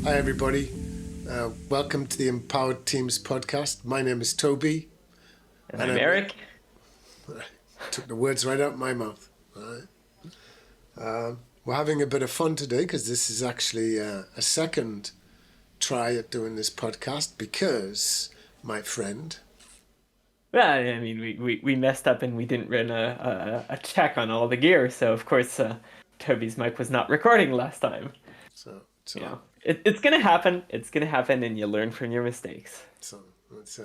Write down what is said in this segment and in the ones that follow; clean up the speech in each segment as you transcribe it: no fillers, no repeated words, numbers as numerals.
Hi, everybody. Welcome to the Empowered Teams podcast. My name is Toby. And I'm Eric. Took the words right out of my mouth. All right. We're having a bit of fun today because this is actually a second try at doing this podcast because, my friend... Yeah, I mean, we messed up and we didn't run a check on all the gear, so of course Toby's mic was not recording last time. So it's gonna happen. It's gonna happen, and you learn from your mistakes. So it's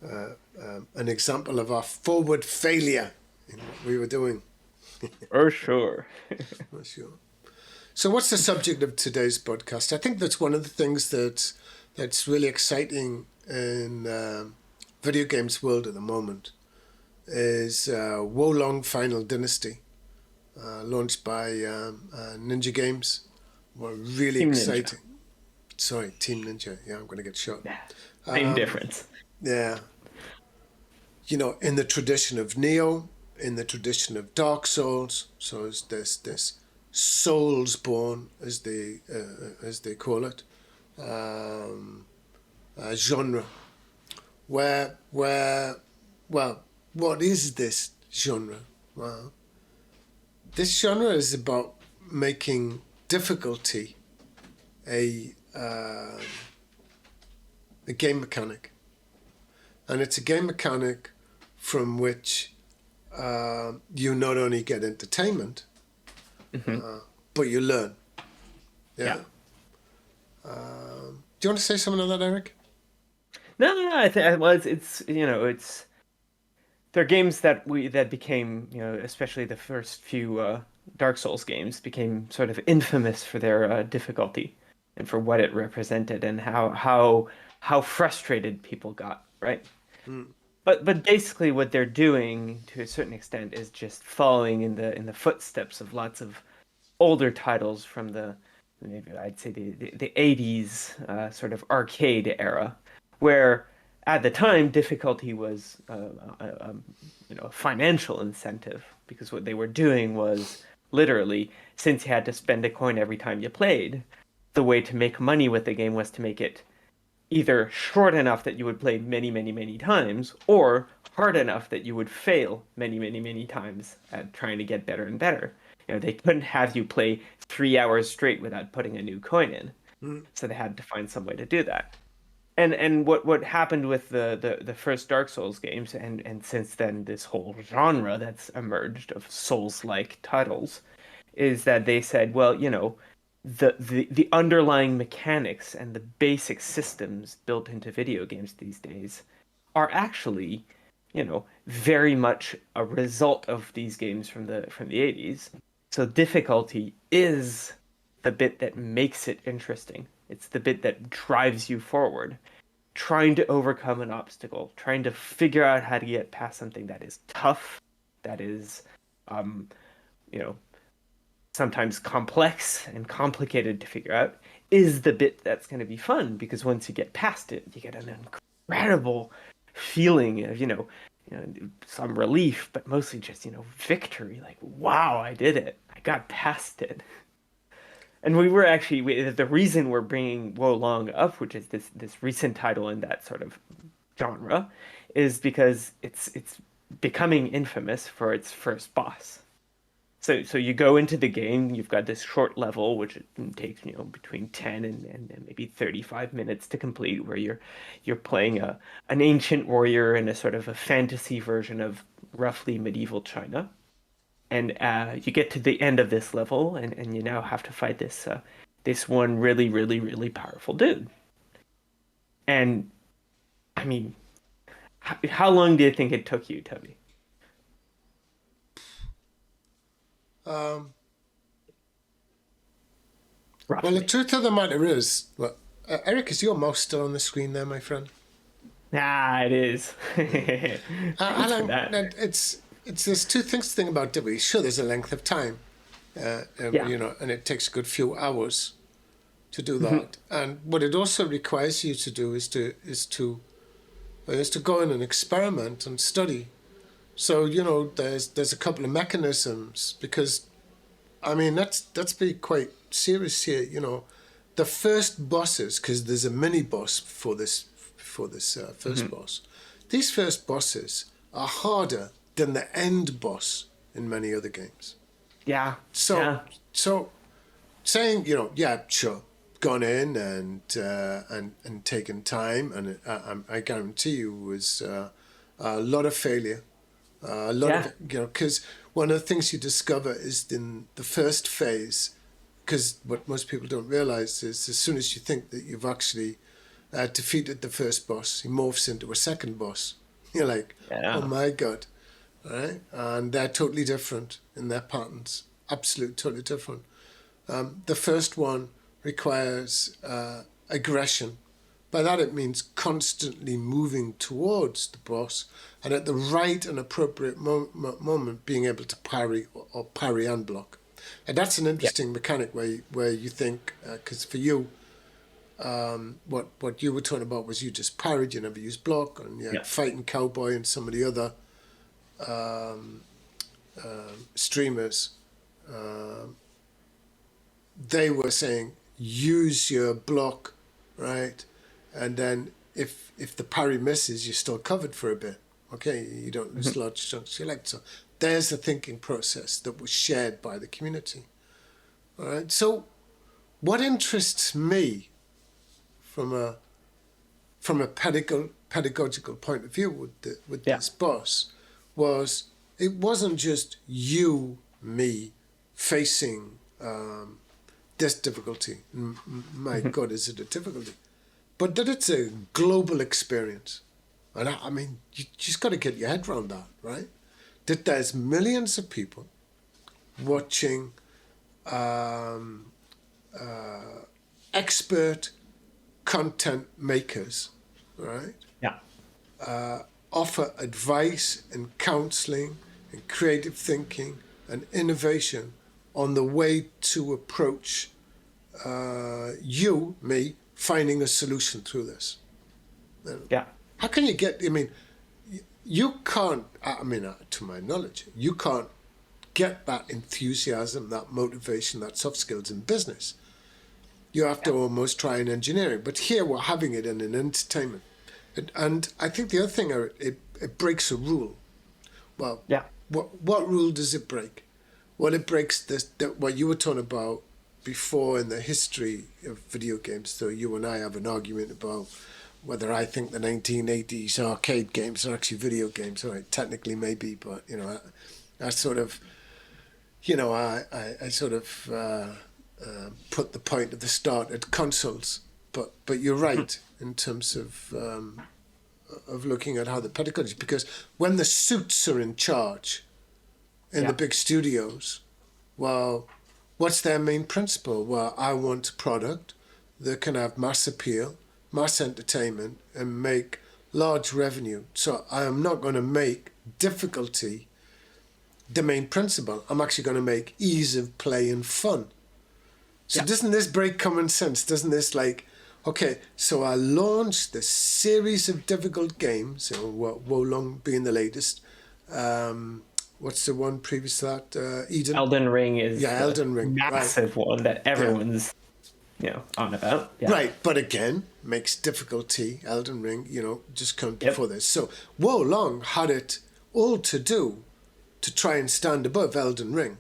an example of our forward failure in what we were doing. For sure. For sure. So what's the subject of today's podcast? I think that's one of the things that's really exciting in video games world at the moment is Wolong Final Dynasty, launched by Ninja Games. Were really Team exciting. Ninja. Sorry, Team Ninja. Yeah, I'm going to get shot. Yeah, same difference. Yeah. You know, in the tradition of Neo, in the tradition of Dark Souls, so is this Soulsborne, as they call it, genre. Where, well, what is this genre? Well, this genre is about making difficulty a game mechanic, and it's a game mechanic from which you not only get entertainment, but you learn. Yeah. Do you want to say something on that, Eric? No. I think it's they're games that became, especially the first few Dark Souls games became sort of infamous for their difficulty and for what it represented and how frustrated people got, right? But basically what they're doing to a certain extent is just following in the footsteps of lots of older titles from maybe I'd say the 80s sort of arcade era, where at the time difficulty was a financial incentive, because what they were doing was literally, since you had to spend a coin every time you played, the way to make money with the game was to make it either short enough that you would play many, many, many times, or hard enough that you would fail many, many, many times at trying to get better and better. They couldn't have you play 3 hours straight without putting a new coin in. So they had to find some way to do that. And what happened with the first Dark Souls games, and since then this whole genre that's emerged of Souls-like titles, is that they said, well, the underlying mechanics and the basic systems built into video games these days are actually, very much a result of these games from the 80s. So difficulty is the bit that makes it interesting. It's the bit that drives you forward. Trying to overcome an obstacle, trying to figure out how to get past something that is tough, that is, sometimes complex and complicated to figure out, is the bit that's going to be fun, because once you get past it, you get an incredible feeling of, some relief, but mostly just, victory. Like, wow, I did it. I got past it. And we were actually, the reason we're bringing Wolong up, which is this recent title in that sort of genre, is because it's becoming infamous for its first boss. So you go into the game, you've got this short level, which takes, between 10 and maybe 35 minutes to complete, where you're playing an ancient warrior in a sort of a fantasy version of roughly medieval China. And you get to the end of this level, and you now have to fight this one really, really, really powerful dude. And, I mean, how long do you think it took you, Toby? Well, the truth of the matter is, Eric, is your mouse still on the screen there, my friend? It is. Alan, there's two things to think about difficulty. Sure, there's a length of time, and it takes a good few hours to do that. And what it also requires you to do is to go in and experiment and study. So there's a couple of mechanisms, because I mean let's be quite serious here. the first bosses, because there's a mini boss before this first boss. These first bosses are harder than the end boss in many other games. Yeah. So saying, yeah, sure, gone in and taken time, and I guarantee you was a lot of failure, a lot of, because one of the things you discover is in the first phase, because what most people don't realize is as soon as you think that you've actually defeated the first boss, he morphs into a second boss. You're like, oh my God, right? And they're totally different in their patterns, absolutely totally different. The first one requires aggression. By that it means constantly moving towards the boss, and at the right and appropriate moment being able to parry or parry and block. And that's an interesting mechanic where you think, because for you, what you were talking about was you just parried, you never used block, and Fighting Cowboy and some of the other streamers, they were saying use your block, right? And then if the parry misses, you're still covered for a bit. Okay, you don't lose large chunks of your leg. So there's the thinking process that was shared by the community. All right. So what interests me from a pedagogical point of view with this boss was it wasn't just you, me, facing this difficulty. My God, is it a difficulty? But that it's a global experience. And I mean, you just got to get your head around that, right? That there's millions of people watching expert content makers, right? Yeah. Offer advice and counseling and creative thinking and innovation on the way to approach me, finding a solution through this. Yeah. How can you get, I mean, you can't, to my knowledge, you can't get that enthusiasm, that motivation, that soft skills in business. You have to almost try and engineer it. But here we're having it in an entertainment. And I think the other thing, it breaks a rule. Well, what rule does it break? Well, it breaks what you were talking about before in the history of video games. So you and I have an argument about whether I think the 1980s arcade games are actually video games. All right, technically maybe, but, I sort of, I sort of put the point at the start at consoles. But you're right in terms of looking at how the pedagogy, because when the suits are in charge in the big studios, well, what's their main principle? Well, I want a product that can have mass appeal, mass entertainment, and make large revenue. So I am not going to make difficulty the main principle. I'm actually going to make ease of play and fun. So doesn't this break common sense? Doesn't this okay, so I launched this series of difficult games, Wolong being the latest. What's the one previous to that? Eden? Elden Ring is Elden Ring, massive one that everyone's on about. Yeah. Right, but again, makes difficulty, Elden Ring, just come before this. So Wolong had it all to do to try and stand above Elden Ring.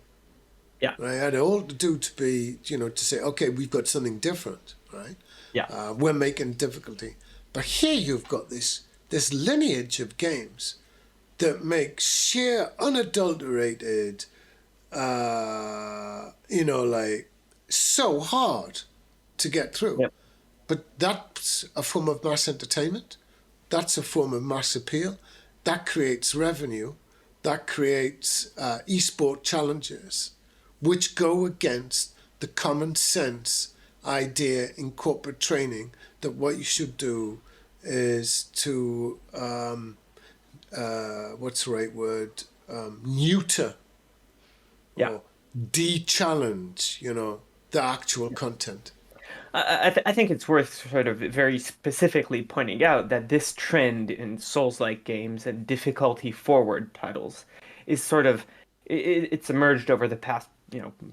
Yeah. Right, had it all to do to be, to say, okay, we've got something different, right? Yeah. We're making difficulty. But here you've got this lineage of games that make sheer, unadulterated, so hard to get through. Yep. But that's a form of mass entertainment. That's a form of mass appeal. That creates revenue. That creates esport challenges, which go against the common sense idea in corporate training that what you should do is to, what's the right word, neuter or de-challenge, the actual content. I think it's worth sort of very specifically pointing out that this trend in Souls-like games and difficulty-forward titles is sort of, it's emerged over the past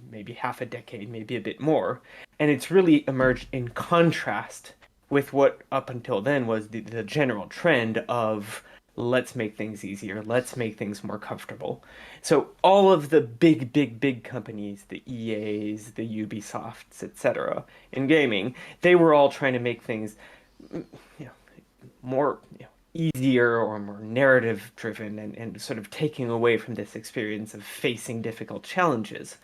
maybe half a decade, maybe a bit more. And it's really emerged in contrast with what up until then was the general trend of let's make things easier, let's make things more comfortable. So all of the big companies, the EAs, the Ubisofts, etc., in gaming, they were all trying to make things you know, more easier or more narrative driven and sort of taking away from this experience of facing difficult challenges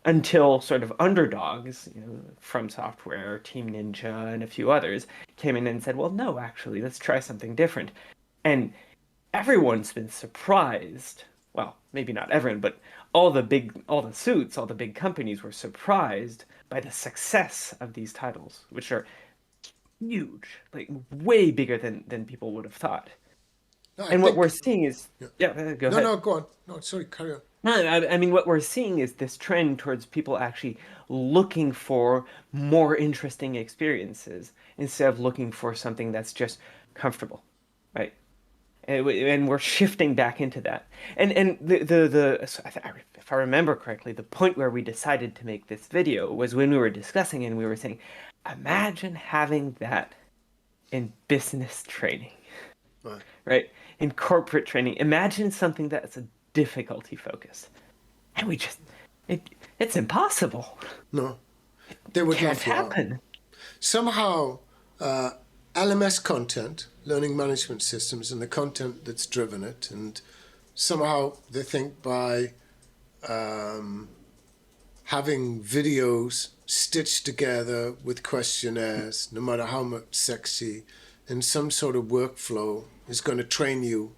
until sort of underdogs, From Software, Team Ninja, and a few others came in and said, well, no, actually, let's try something different. And everyone's been surprised. Well, maybe not everyone, but all the big companies were surprised by the success of these titles, which are huge, like way bigger than people would have thought. No, I And what think. we're seeing is, Yeah. yeah, go No, ahead. no, go on. No, sorry, carry on. No, I mean, what we're seeing is this trend towards people actually looking for more interesting experiences instead of looking for something that's just comfortable, right? And we're shifting back into that. And so if I remember correctly, the point where we decided to make this video was when we were discussing and we were saying, imagine having that in business training, Right. right? In corporate training. Imagine something that's a difficulty focus. And it's impossible. No, they would Can't laugh you out. happen. Somehow, LMS content, learning management systems, and the content that's driven it, and somehow they think by having videos stitched together with questionnaires, no matter how much sexy, in some sort of workflow, is going to train you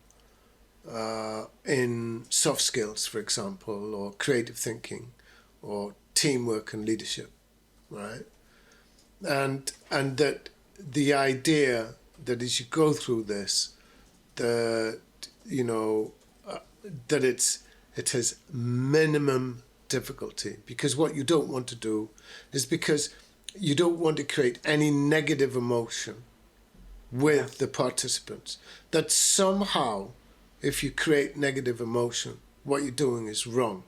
in soft skills, for example, or creative thinking, or teamwork and leadership, right? And that the idea that as you go through this, that that it has minimum difficulty, because what you don't want to do is, because you don't want to create any negative emotion with the participants, that somehow if you create negative emotion, what you're doing is wrong,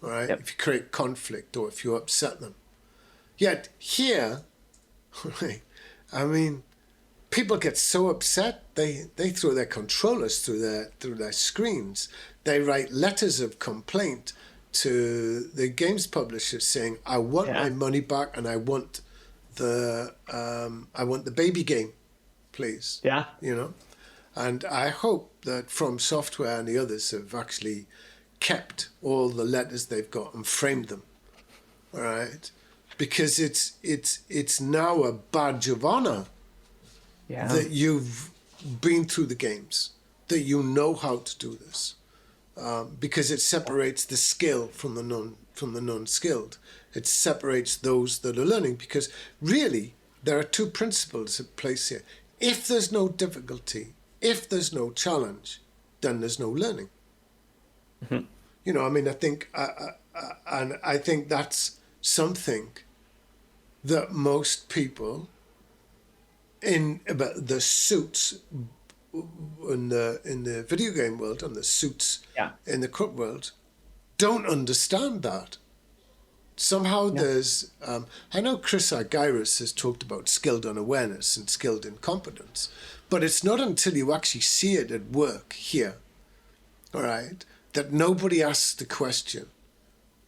right? Yep. If you create conflict or if you upset them. Yet here, right, I mean, people get so upset they throw their controllers through their screens. They write letters of complaint to the games publishers saying, "I want my money back and I want the baby game, please." Yeah. And I hope that From Software and the others have actually kept all the letters they've got and framed them, all right? Because it's now a badge of honor that you've been through the games, that you know how to do this, because it separates the skill from the non-skilled. It separates those that are learning, because really there are two principles at place here. If there's no difficulty, if there's no challenge, then there's no learning. Mm-hmm. I mean, I think that's something that most people in about the suits in the video game world and the suits in the corporate world don't understand that. Somehow there's, I know Chris Argyris has talked about skilled unawareness and skilled incompetence, but it's not until you actually see it at work here, all right, that nobody asks the question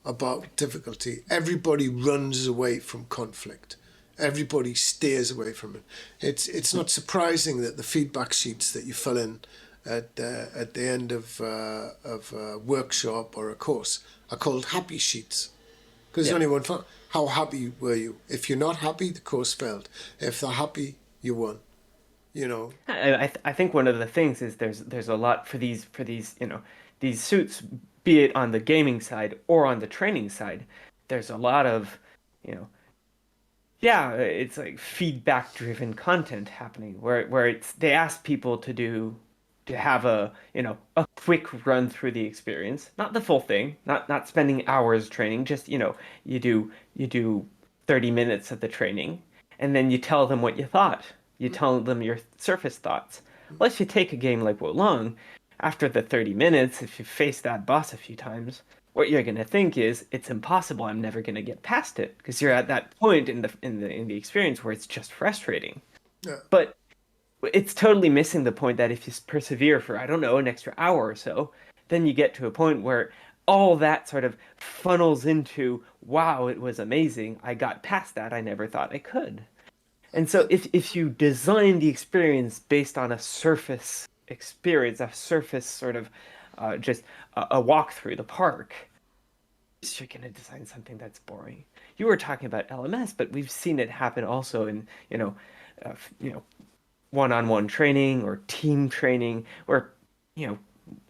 about difficulty. Everybody runs away from conflict. Everybody steers away from it. It's not surprising that the feedback sheets that you fill in at the end of a workshop or a course are called happy sheets. Because there's only one fun. How happy were you? If you're not happy, the course failed. If they're happy, you won. I think one of the things is there's a lot for these these suits, be it on the gaming side or on the training side. There's a lot of it's like feedback driven content happening where they ask people to have a quick run through the experience, not the full thing, not spending hours training, just you do 30 minutes of the training, and then you tell them what you thought. You tell them your surface thoughts. Well, if you take a game like Wolong, after the 30 minutes, if you face that boss a few times, what you're going to think is it's impossible. I'm never going to get past it because you're at that point in the experience where it's just frustrating. Yeah. But it's totally missing the point that if you persevere for, I don't know, an extra hour or so, then you get to a point where all that sort of funnels into, wow, it was amazing. I got past that. I never thought I could. And so if you design the experience based on a surface experience, a surface sort of just a walk through the park, you're going to design something that's boring. You were talking about LMS, but we've seen it happen also in, one-on-one training or team training, where,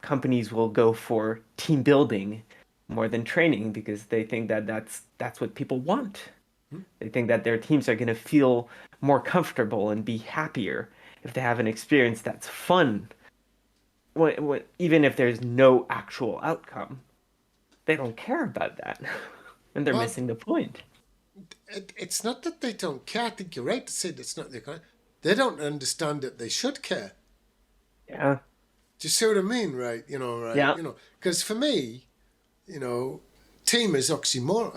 companies will go for team building more than training because they think that that's what people want. They think that their teams are going to feel more comfortable and be happier if they have an experience that's fun. Even if there's no actual outcome, they don't care about that. And they're Well, missing the point. it's not that they don't care. I think you're right to say that's not their kind. They don't understand that they should care. Yeah. Do you see what I mean? Right? Right? Yeah. Because for me, team is oxymoron.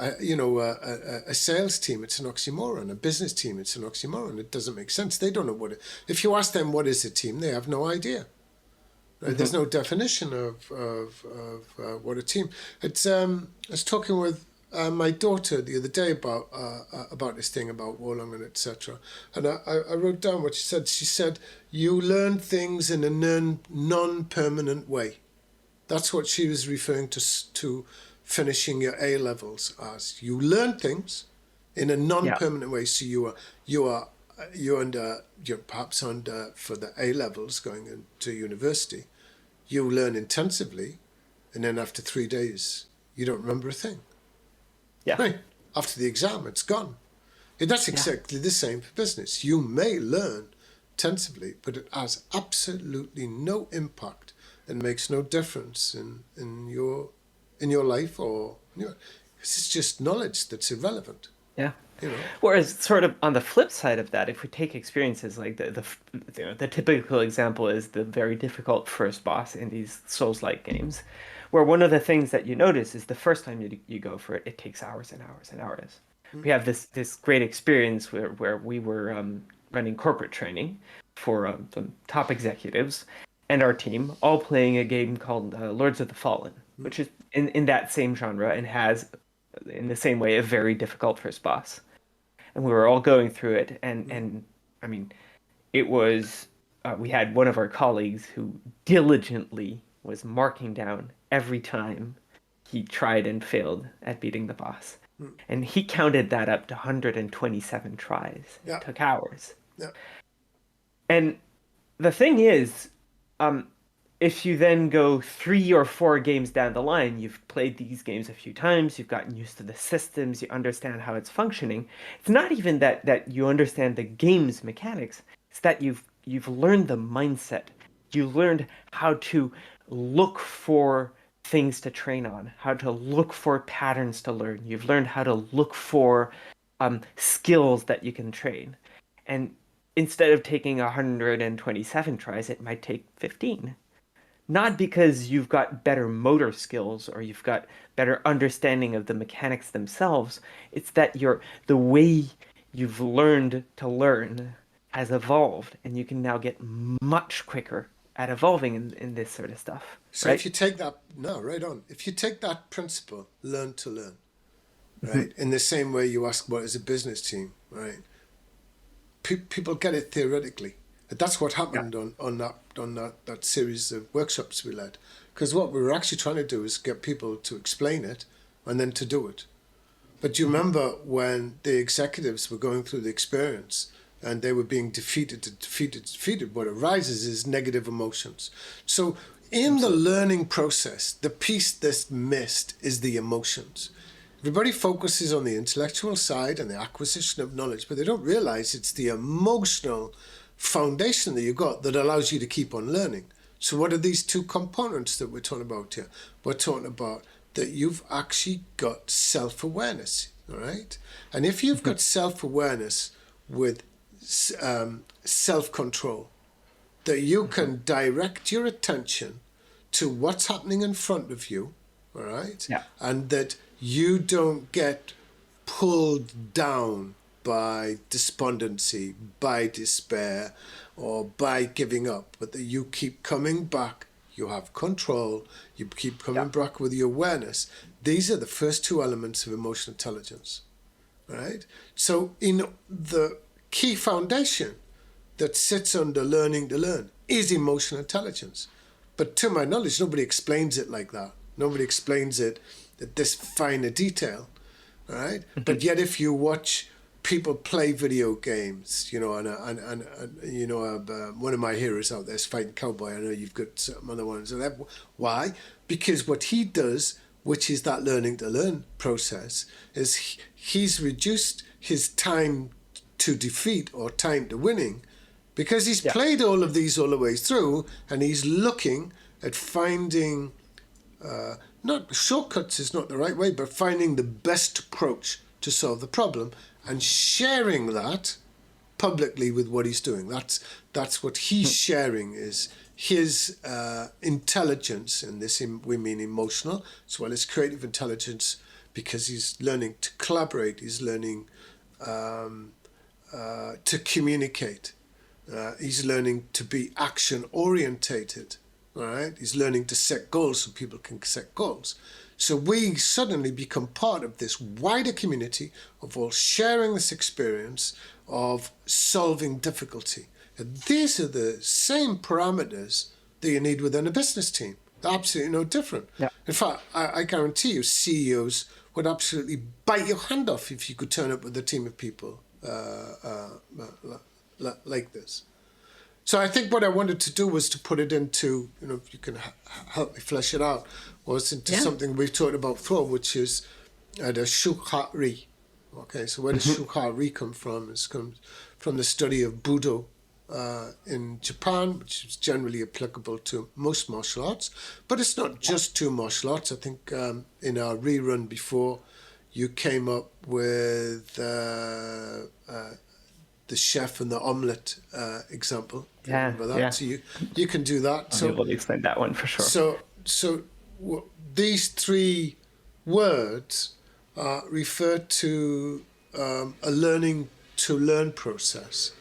A sales team, it's an oxymoron. A business team, it's an oxymoron. It doesn't make sense. They don't know what it. If you ask them what is a team, they have no idea. Right? There's no definition of what a team. It's I was talking with my daughter the other day about this thing about Wolong and etc. And I wrote down what she said. She said, "You learn things in a non-permanent way." That's what she was referring to finishing your A levels as. You learn things in a non-permanent way. So you're perhaps under for the A levels going into university. You learn intensively, and then after 3 days, you don't remember a thing. Yeah. Right. After the exam, it's gone. And that's exactly the same for business. You may learn intensively, but it has absolutely no impact and makes no difference in your life because it's just knowledge that's irrelevant. Yeah. Whereas, sort of on the flip side of that, if we take experiences like the typical example is the very difficult first boss in these Souls-like games, where one of the things that you notice is the first time you go for it, it takes hours and hours and hours. We have this great experience where we were running corporate training for some top executives and our team, all playing a game called Lords of the Fallen, which is in that same genre and has, in the same way, a very difficult first boss. And we were all going through it, and I mean, it was we had one of our colleagues who diligently was marking down every time he tried and failed at beating the boss, and he counted that up to 127 tries. Yeah. It took hours. Yeah. And the thing is, if you then go 3 or 4 games down the line, you've played these games a few times, you've gotten used to the systems, you understand how it's functioning. It's not even that you understand the game's mechanics, it's that you've learned the mindset. You learned how to look for things to train on, how to look for patterns to learn. You've learned how to look for skills that you can train. And instead of taking 127 tries, it might take 15. Not because you've got better motor skills or you've got better understanding of the mechanics themselves. It's that the way you've learned to learn has evolved, and you can now get much quicker at evolving in this sort of stuff. So right? If you take that, right on. If you take that principle, learn to learn, right? In the same way you ask what is a business team, right? People get it theoretically. That's what happened on that series of workshops we led. Because what we were actually trying to do is get people to explain it and then to do it. But you remember when the executives were going through the experience and they were being defeated, what arises is negative emotions. So in the learning process, the piece that's missed is the emotions. Everybody focuses on the intellectual side and the acquisition of knowledge, but they don't realize it's the emotional foundation that you got that allows you to keep on learning. So what are these two components that we're talking about here? We're talking about that you've actually got self-awareness, all right? And if you've got self-awareness with self-control, that you can direct your attention to what's happening in front of you, all right? Yeah. And that you don't get pulled down by despondency, by despair, or by giving up, but that you keep coming back, you have control, you keep coming back with your awareness. These are the first two elements of emotional intelligence, right? So in the key foundation that sits under learning to learn is emotional intelligence. But to my knowledge, nobody explains it like that. Nobody explains it at this finer detail, right? But yet if you watch people play video games, you know, and you know, one of my heroes out there is Fighting Cowboy. I know you've got some other ones. Why? Because what he does, which is that learning to learn process, is he's reduced his time to defeat or time to winning because he's played all of these all the way through, and he's looking at finding, not shortcuts is not the right way, but finding the best approach to solve the problem and sharing that publicly with what he's doing. That's what he's sharing, is his intelligence, and this we mean emotional as well as creative intelligence, because he's learning to collaborate, he's learning to communicate, he's learning to be action orientated, all right? He's learning to set goals so people can set goals. So we suddenly become part of this wider community of all sharing this experience of solving difficulty. And these are the same parameters that you need within a business team. They're absolutely no different. Yeah. In fact, I guarantee you CEOs would absolutely bite your hand off if you could turn up with a team of people like this. So I think what I wanted to do was to put it into, you know, if you can help me flesh it out, was into something we've talked about before, which is the SuHaRi. Okay, so where does SuHaRi come from? It comes from the study of Budo in Japan, which is generally applicable to most martial arts. But it's not just to martial arts. I think in our rerun before, you came up with the chef and the omelette example. Remember that? Yeah. So you can do that. I'll be able to explain that one for sure. So these three words refer to a learning to learn process,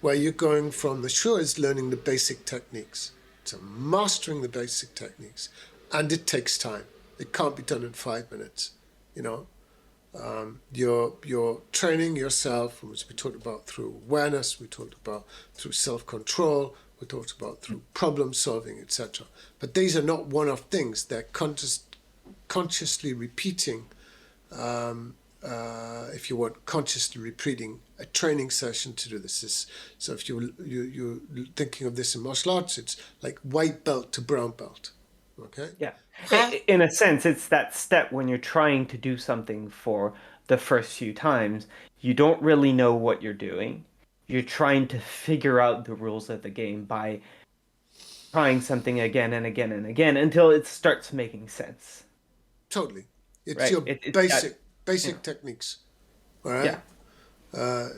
where you're going from the sure is learning the basic techniques to mastering the basic techniques, and it takes time. It can't be done in 5 minutes, you know. You're training yourself, which we talked about through awareness, we talked about through self-control, we talked about through problem solving, etc. But these are not one-off things. They're consciously repeating, if you want, consciously repeating a training session to do this. So if you're thinking of this in martial arts, it's like white belt to brown belt. Okay. Yeah. In a sense, it's that step when you're trying to do something for the first few times. You don't really know what you're doing. You're trying to figure out the rules of the game by trying something again and again and again until it starts making sense. Totally. It's your basic techniques. All right. Yeah.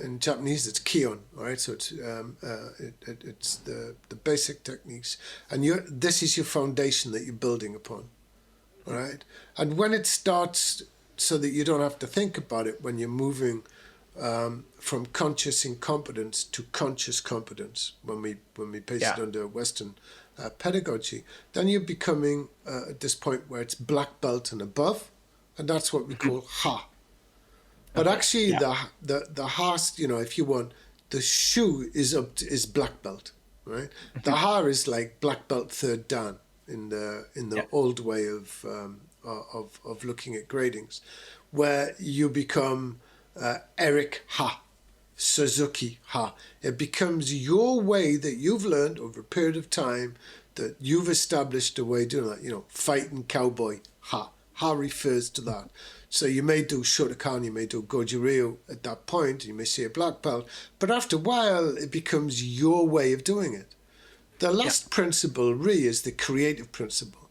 In Japanese, it's kion, all right? So it's the basic techniques, and this is your foundation that you're building upon, all right? And when it starts, so that you don't have to think about it, when you're moving from conscious incompetence to conscious competence, when we place it under Western pedagogy, then you're becoming at this point where it's black belt and above, and that's what we call ha. But actually, the ha, you know, if you want, the shu is black belt, right? The ha is like black belt third dan in the old way of looking at gradings, where you become Eric ha, Suzuki ha. It becomes your way that you've learned over a period of time, that you've established a way of doing that. You know, fighting cowboy ha. Ha refers to that. So you may do Shotokan, you may do Goju-Ryu at that point, you may see a black belt, but after a while it becomes your way of doing it. The last principle, Ri, is the creative principle.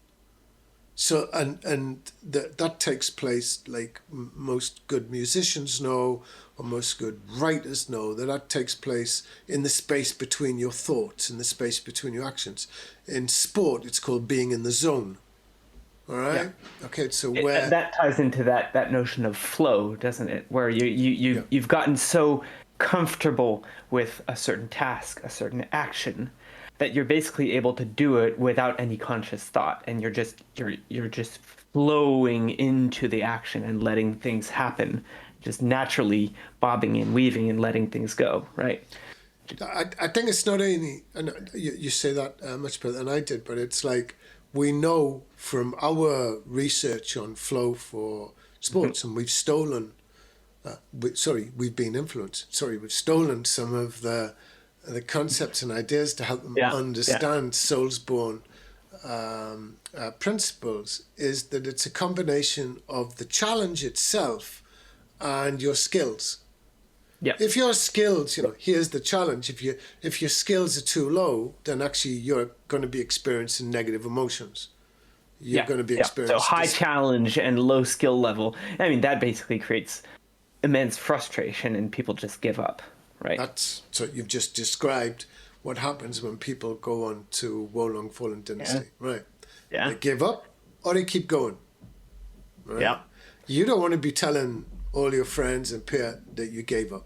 So, and that takes place, like most good musicians know, or most good writers know, that takes place in the space between your thoughts, in the space between your actions. In sport, it's called being in the zone. All right. Yeah. Okay. So where That ties into that notion of flow, doesn't it? Where yeah. you've gotten so comfortable with a certain task, a certain action, that you're basically able to do it without any conscious thought, and you're just flowing into the action and letting things happen, just naturally bobbing and weaving and letting things go, right? I think it's not only, and you say that much better than I did, but it's like we know from our research on flow for sports, and we've stolen, we've been influenced. Sorry, we've stolen some of the concepts and ideas to help them Yeah, yeah, understand Soulsborne principles. Is that it's a combination of the challenge itself and your skills. yeah, If your skills, here's the challenge. If your skills are too low, then actually you're going to be experiencing negative emotions. You're yeah, going to be yeah. So experiencing high challenge and low skill level. I mean, that basically creates immense frustration, and people just give up, right? so you've just described what happens when people go on to Wolong Fallen Dynasty, right? Yeah, They give up or they keep going, right? yeah, You don't want to be telling all your friends and peer that you gave up,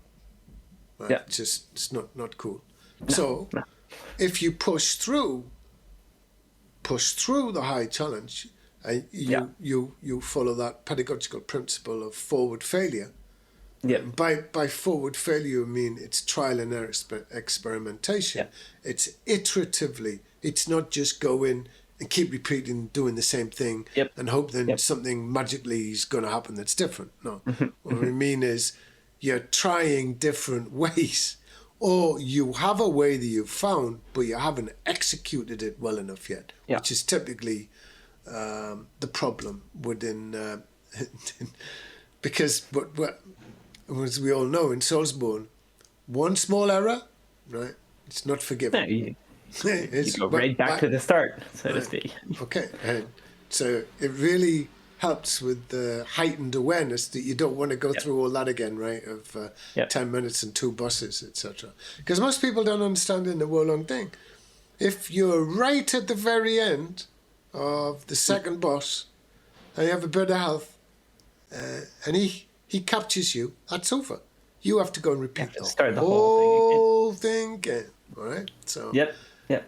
right? yeah. It's not cool. No, So no. if you push through the high challenge, and Yeah, you follow that pedagogical principle of forward failure. yeah, By forward failure, I mean it's trial and error experimentation. yeah. It's iteratively. It's not just go in and keep repeating, doing the same thing, Yep. and hope then Yep. something magically is going to happen that's different. No, Mhm, what I mhm. mean is you're trying different ways, or you have a way that you've found, but you haven't executed it well enough yet, Yeah. which is typically the problem within because what as we all know in Soulsborne, one small error, right, it's not No, forgiven. you It's go right back to the start, so to right. speak. Okay, and so it really helps with the heightened awareness that you don't want to go Yeah, through all that again, right? Of yeah, 10 minutes and two buses, etc. Because most people don't understand in the Wolong thing. If you're right at the very end of the second boss and you have a bit of health, and he captures you, that's over. You have to go and you repeat have to the start the whole thing again. whole thing again. All right. So Yep, yep.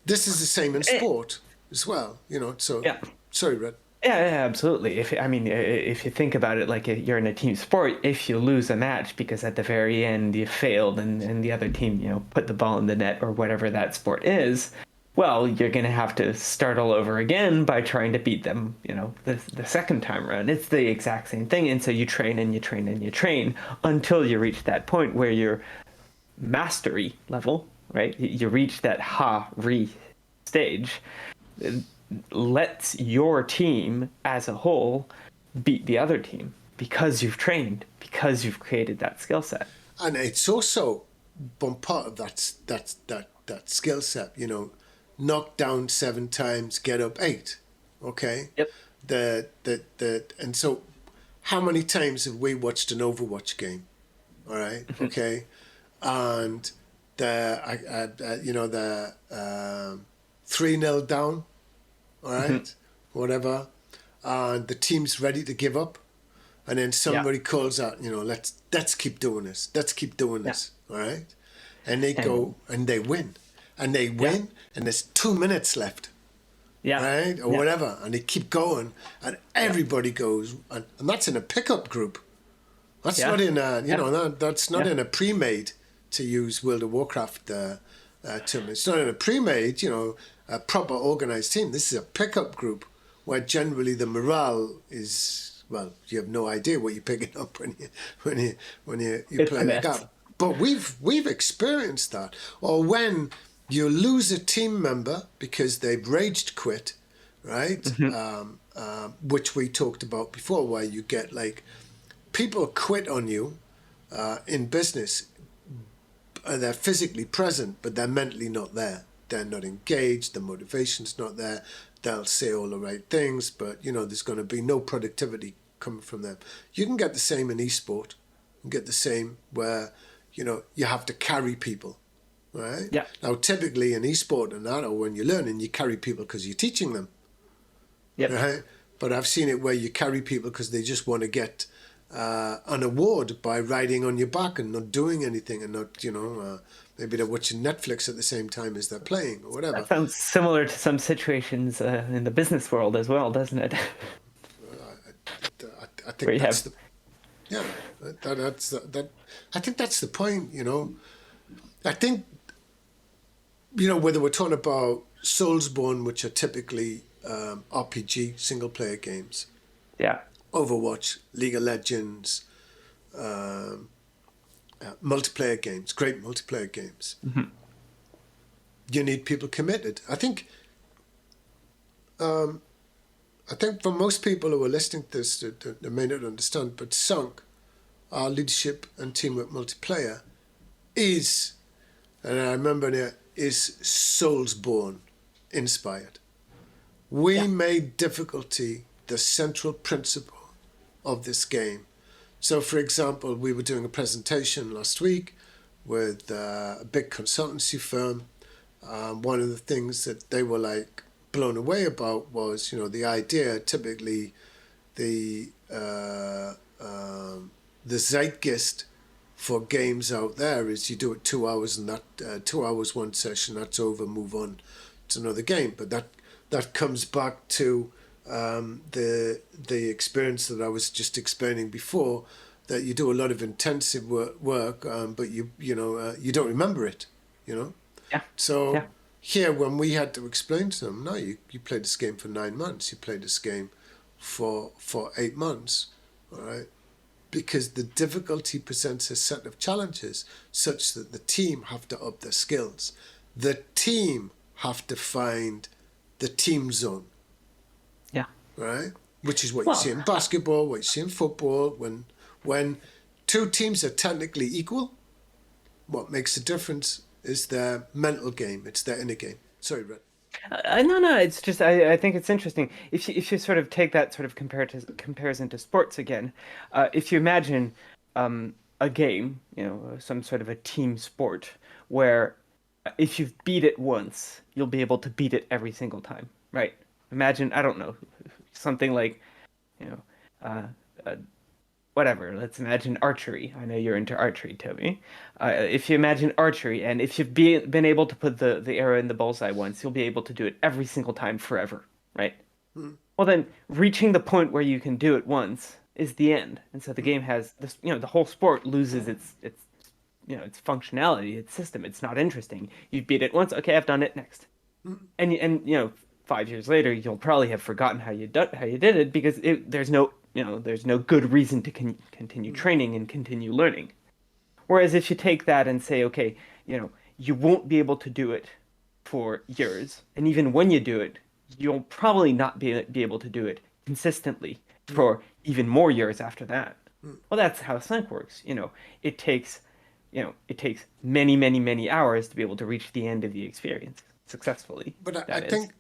this is the same in Eh, sport as well. So yeah. sorry, Red. Yeah, yeah, absolutely. If you think about it, like you're in a team sport, if you lose a match because at the very end you failed and the other team, put the ball in the net or whatever that sport is, well, you're gonna have to start all over again by trying to beat them, the second time around. It's the exact same thing, and so you train and you train and you train until you reach that point where you're mastery level, right? You reach that ha-ri stage, lets your team as a whole beat the other team because you've trained, because you've created that skill set. And it's also one part of that skill set. Knock down 7 times, get up 8. Okay. Yep. And so, how many times have we watched an Overwatch game? All right. Okay. And the 3-0 down. All right. Whatever. And the team's ready to give up. And then Yeah. somebody calls out, let's keep doing this. Let's keep doing this. All right. And they go and they win. And they win, and there's 2 minutes left. Yeah. Right? Or Yeah. whatever. And they keep going. And everybody goes. And that's in a pickup group. That's Yeah. not in a, that's not Yeah. in a pre-made, to use World of Warcraft term. It's not in a pre-made, a proper organized team. This is a pickup group where generally the morale is, well, you have no idea what you're picking up when you It's play a like mess. that. But we've experienced that. Or when you lose a team member because they've raged quit, right? Which we talked about before, where you get like people quit on you in business. They're physically present, but they're mentally not there. They're not engaged. The motivation's not there. They'll say all the right things, but there's going to be no productivity coming from them. You can get the same in esport. You can get the same where you have to carry people, right? Yeah. Now, typically in esport and that, or when you're learning, you carry people because you're teaching them, Yep. right? but I've seen it where you carry people because they just want to get an award by riding on your back and not doing anything and not, maybe they're watching Netflix at the same time as they're playing or whatever. That sounds similar to some situations in the business world as well, doesn't it? I think that's the I think that's the point. I think whether we're talking about Soulsborne, which are typically RPG single player games, yeah, Overwatch, League of Legends, multiplayer games, great multiplayer games. Mm-hmm. You need people committed. I think for most people who are listening to this, they may not understand, but SUNK, our leadership and teamwork multiplayer, is, and I remember it, is Soulsborne inspired. We made difficulty the central principle of this game. So, for example, we were doing a presentation last week with a big consultancy firm. One of the things that they were like blown away about was, the idea. Typically, the zeitgeist for games out there is you do it 2 hours and that 2 hours one session, that's over, move on to another game. But that comes back to the experience that I was just explaining before, that you do a lot of intensive work, but you don't remember it, Yeah. So Yeah. here, when we had to explain to them, no, you played this game for 9 months, you played this game for 8 months, all right? Because the difficulty presents a set of challenges such that the team have to up their skills. The team have to find the team zone. Yeah. Right? Which is what you see in basketball, what you see in football. When two teams are technically equal, what makes the difference is their mental game. It's their inner game. Sorry, Red. No. It's just I think it's interesting if you sort of take that sort of comparison to sports again. If you imagine a game, some sort of a team sport where if you've beat it once, you'll be able to beat it every single time, right? Imagine, I don't know, something like, whatever. Let's imagine archery. I know you're into archery, Toby. If you imagine archery, and if you've been able to put the arrow in the bullseye once, you'll be able to do it every single time forever, right? Well, then reaching the point where you can do it once is the end, and so the game has this. The whole sport loses its its functionality, its system. It's not interesting. You beat it once, okay, I've done it. Next, and 5 years later, you'll probably have forgotten how you did it because there's no good reason to continue training and continue learning. Whereas if you take that and say, okay, you won't be able to do it for years, and even when you do it, you'll probably not be able to do it consistently for even more years after that. Well, that's how Sync works. It takes many, many, many hours to be able to reach the end of the experience successfully. But I think,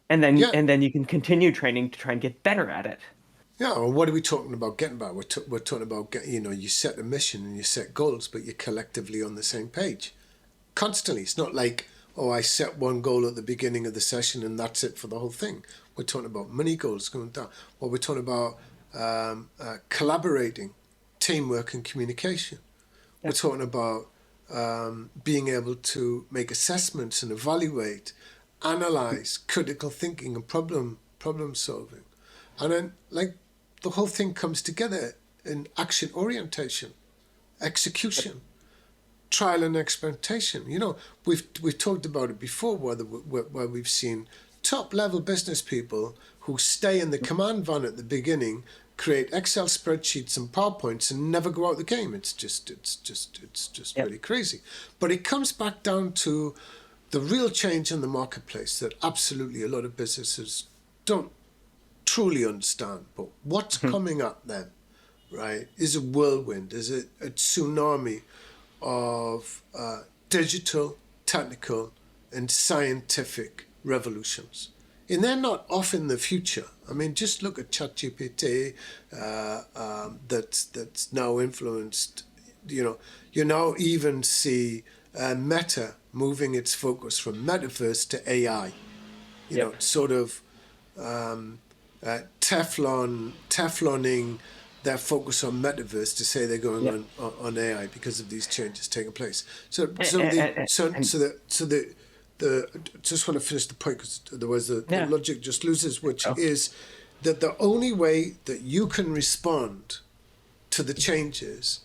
and then you can continue training to try and get better at it. yeah. Well, what are we talking about getting back? We're talking about you set a mission and you set goals, but you're collectively on the same page constantly. It's not like, oh, I set one goal at the beginning of the session and that's it for the whole thing. We're talking about many goals going down. Well, we're talking about collaborating, teamwork, and communication. Yeah. We're talking about being able to make assessments and evaluate, analyze, critical thinking, and problem solving. And then, the whole thing comes together in action orientation, execution, trial and experimentation. We've talked about it before, where we've seen top level business people who stay in the command van at the beginning, create Excel spreadsheets and PowerPoints, and never go out the game. It's just really crazy. But it comes back down to the real change in the marketplace that absolutely a lot of businesses don't truly understand. But what's coming up then, right, is a whirlwind, is a tsunami of digital, technical, and scientific revolutions. And they're not off in the future. I mean, just look at ChatGPT that's now influenced. You now even see Meta moving its focus from metaverse to AI. Sort of Tefloning their focus on metaverse to say they're going on AI because of these changes taking place. So the just want to finish the point because otherwise the logic just loses, which is that the only way that you can respond to the changes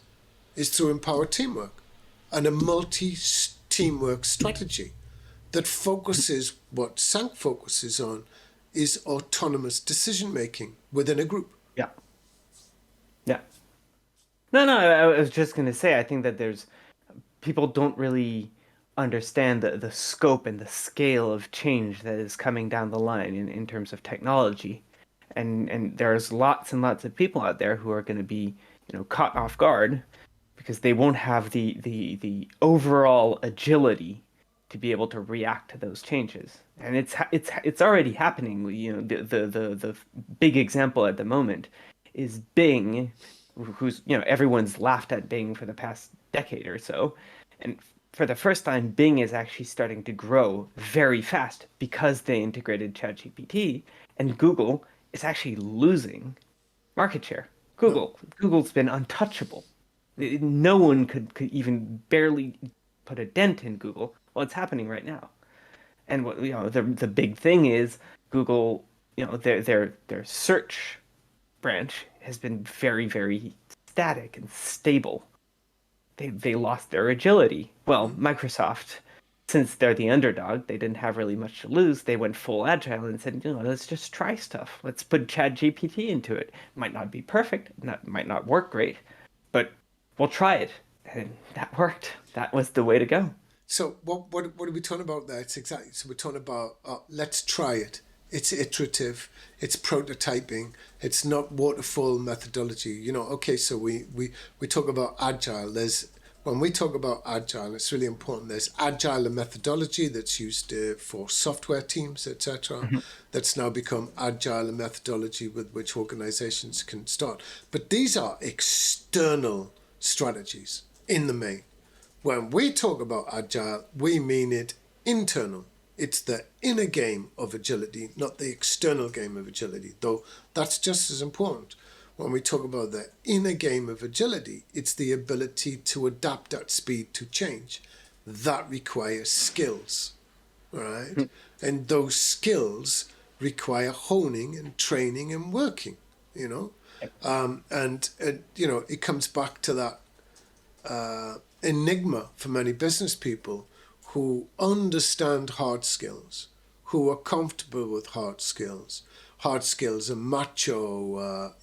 is through empowered teamwork and a multi-teamwork strategy that focuses, what Sank focuses on, is autonomous decision-making within a group. Yeah. Yeah. No, I was just going to say, I think that people don't really understand the scope and the scale of change that is coming down the line in terms of technology. And there's lots and lots of people out there who are going to be, caught off guard because they won't have the overall agility to be able to react to those changes. And it's already happening. The big example at the moment is Bing, who's everyone's laughed at Bing for the past decade or so, and for the first time, Bing is actually starting to grow very fast because they integrated ChatGPT, and Google is actually losing market share. Google's been untouchable. No one could even barely put a dent in Google. Well, it's happening right now. And what the big thing is Google, their search branch has been very, very static and stable. They lost their agility. Well, Microsoft, since they're the underdog, they didn't have really much to lose. They went full agile and said, let's just try stuff. Let's put ChatGPT into it. Might not be perfect, might not work great, but we'll try it. And that worked. That was the way to go. So what are we talking about there? It's exactly, so we're talking about let's try it. It's iterative, it's prototyping, it's not waterfall methodology. Okay, so we talk about agile. When we talk about agile, it's really important. There's agile methodology that's used for software teams, etc. Mm-hmm. That's now become agile methodology with which organizations can start. But these are external strategies in the main. When we talk about agile, we mean it internal. It's the inner game of agility, not the external game of agility, though that's just as important. When we talk about the inner game of agility, it's the ability to adapt at speed to change. That requires skills, right? Mm. And those skills require honing and training and working, it comes back to that enigma for many business people who understand hard skills, who are comfortable with hard skills. Hard skills are macho,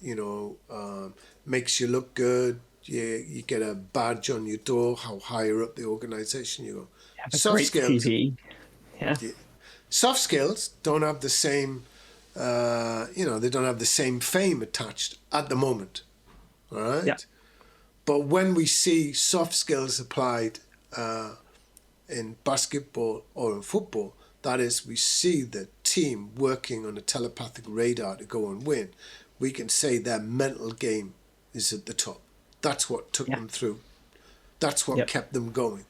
makes you look good. You get a badge on your door, how higher up the organization you go. Soft skills, CV. Yeah. Soft skills don't have the same, they don't have the same fame attached at the moment, all right? Yeah. But when we see soft skills applied in basketball or in football, that is, we see the team working on a telepathic radar to go and win, we can say their mental game is at the top. That's what took them through. That's what kept them going.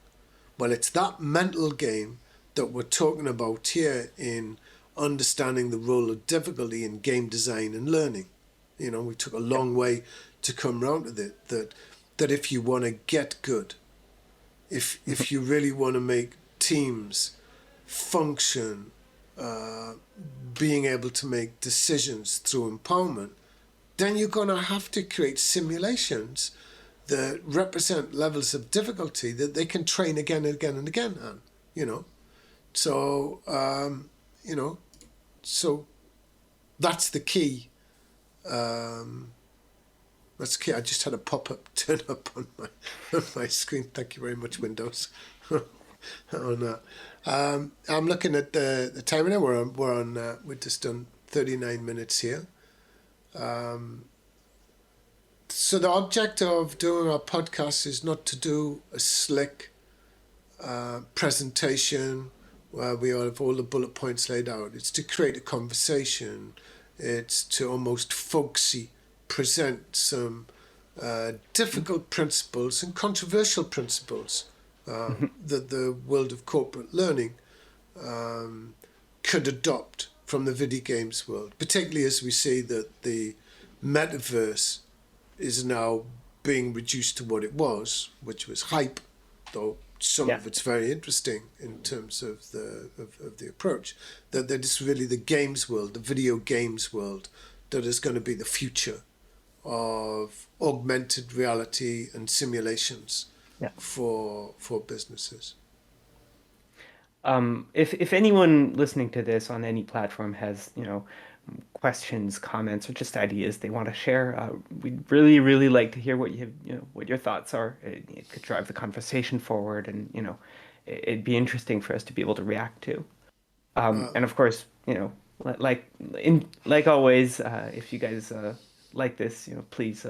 Well, it's that mental game that we're talking about here in understanding the role of difficulty in game design and learning. We took a long way to come round to it, that if you want to get good, if you really want to make teams function, being able to make decisions through empowerment, then you're going to have to create simulations that represent levels of difficulty that they can train again and again and again on, So, so that's the key. That's key. I just had a pop-up turn up on my screen. Thank you very much, Windows. I'm looking at the time now. We've just done 39 minutes here. So the object of doing our podcast is not to do a slick presentation where we have all the bullet points laid out. It's to create a conversation. It's to almost folksy present some difficult principles and controversial principles that the world of corporate learning could adopt from the video games world, particularly as we see that the metaverse is now being reduced to what it was, which was hype, though some of it's very interesting in terms of the approach, that it's really the games world, the video games world, that is going to be the future of augmented reality and simulations for businesses. If anyone listening to this on any platform has, questions, comments, or just ideas they want to share, we'd really, really like to hear what what your thoughts are. It could drive the conversation forward, and it'd be interesting for us to be able to react to. And of course, like always, if you guys like this, please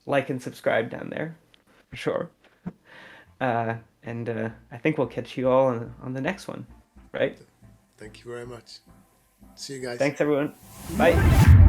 like and subscribe down there, for sure. And I think we'll catch you all on the next one, right? Thank you very much. See you guys. Thanks, everyone. Bye.